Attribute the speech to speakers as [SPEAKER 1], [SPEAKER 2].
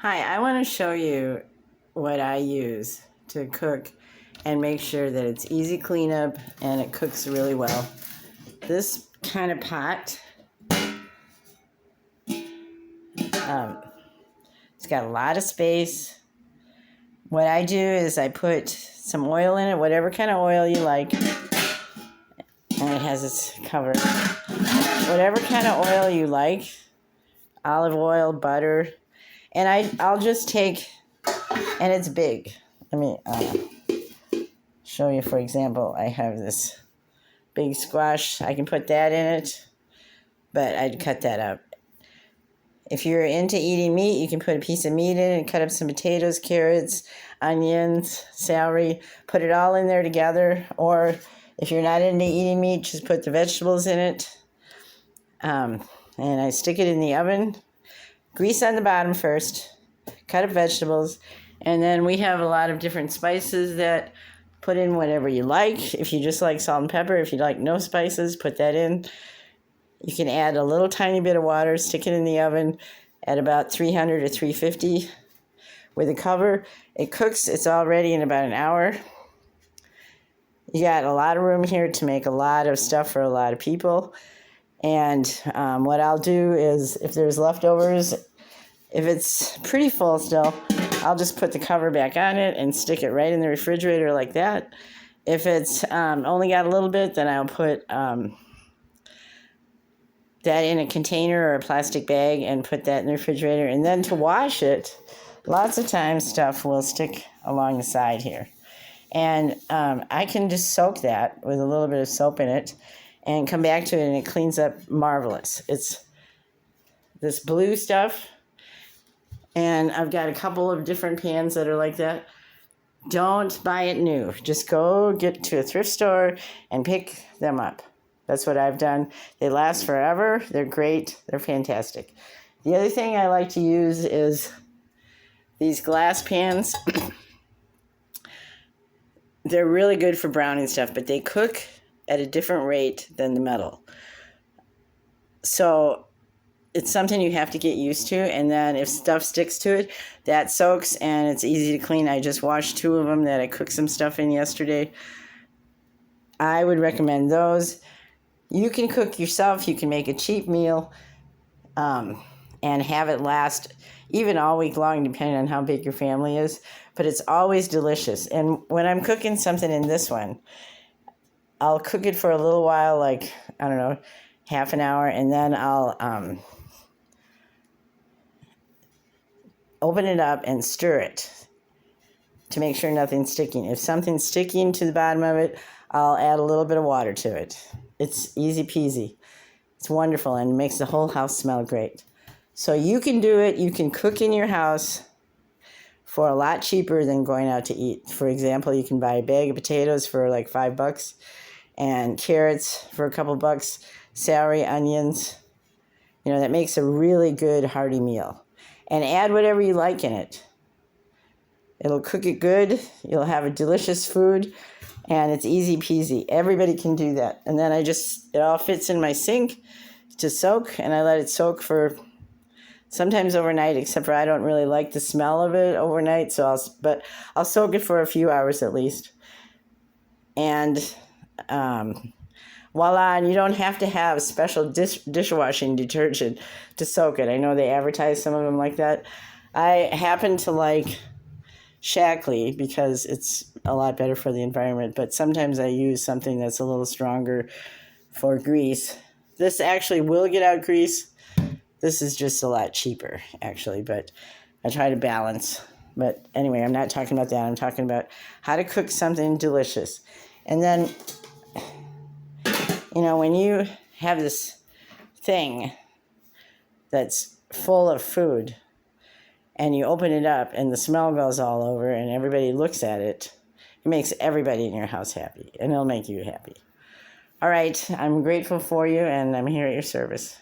[SPEAKER 1] Hi, I want to show you what I use to cook and make sure that it's easy cleanup and it cooks really well. This kind of pot, it's got a lot of space. What I do is I put some oil in it, whatever kind of oil you like, and it has its cover. Whatever kind of oil you like, olive oil, butter, and I'll just take, and it's big. Let me show you, for example, I have this big squash. I can put that in it, but I'd cut that up. If you're into eating meat, you can put a piece of meat in it and cut up some potatoes, carrots, onions, celery, put it all in there together. Or if you're not into eating meat, just put the vegetables in it. And I stick it in the oven. Grease on the bottom first, cut up vegetables, and then we have a lot of different spices that put in whatever you like. If you just like salt and pepper, if you like no spices, put that in. You can add a little tiny bit of water, stick it in the oven at about 300 or 350 with a cover. It cooks, it's all ready in about an hour. You got a lot of room here to make a lot of stuff for a lot of people. And what I'll do is, if there's leftovers, if it's pretty full still, I'll just put the cover back on it and stick it right in the refrigerator like that. If it's only got a little bit, then I'll put that in a container or a plastic bag and put that in the refrigerator. And then to wash it, lots of times stuff will stick along the side here. And I can just soak that with a little bit of soap in it and come back to it, and it cleans up marvelous. It's this blue stuff, and I've got a couple of different pans that are like that. Don't buy it new. Just go get to a thrift store and pick them up. That's what I've done. They last forever. They're great. They're fantastic. The other thing I like to use is these glass pans. They're really good for browning stuff, but they cook at a different rate than the metal. So it's something you have to get used to, and then if stuff sticks to it, that soaks and it's easy to clean. I just washed 2 of them that I cooked some stuff in yesterday. I would recommend those. You can cook yourself. You can make a cheap meal and have it last even all week long, depending on how big your family is. But it's always delicious. And when I'm cooking something in this one, I'll cook it for a little while, like, I don't know, half an hour, and then I'll open it up and stir it to make sure nothing's sticking. If something's sticking to the bottom of it, I'll add a little bit of water to it. It's easy peasy. It's wonderful and makes the whole house smell great. So you can do it. You can cook in your house for a lot cheaper than going out to eat. For example, you can buy a bag of potatoes for like $5 and carrots for a couple bucks, celery, onions. You know, that makes a really good hearty meal. And add whatever you like in it. It'll cook it good. You'll have a delicious food. And it's easy peasy. Everybody can do that. And then it all fits in my sink to soak, and I let it soak for sometimes overnight, except for I don't really like the smell of it overnight, but I'll soak it for a few hours at least. And voila, and you don't have to have special dishwashing detergent to soak it. I know they advertise some of them like that. I happen to like Shackley because it's a lot better for the environment, but sometimes I use something that's a little stronger for grease. This actually will get out grease. This is just a lot cheaper, actually, but I try to balance. But anyway, I'm not talking about that. I'm talking about how to cook something delicious. And then, you know, when you have this thing that's full of food, and you open it up and the smell goes all over and everybody looks at it, it makes everybody in your house happy, and it'll make you happy. All right, I'm grateful for you, and I'm here at your service.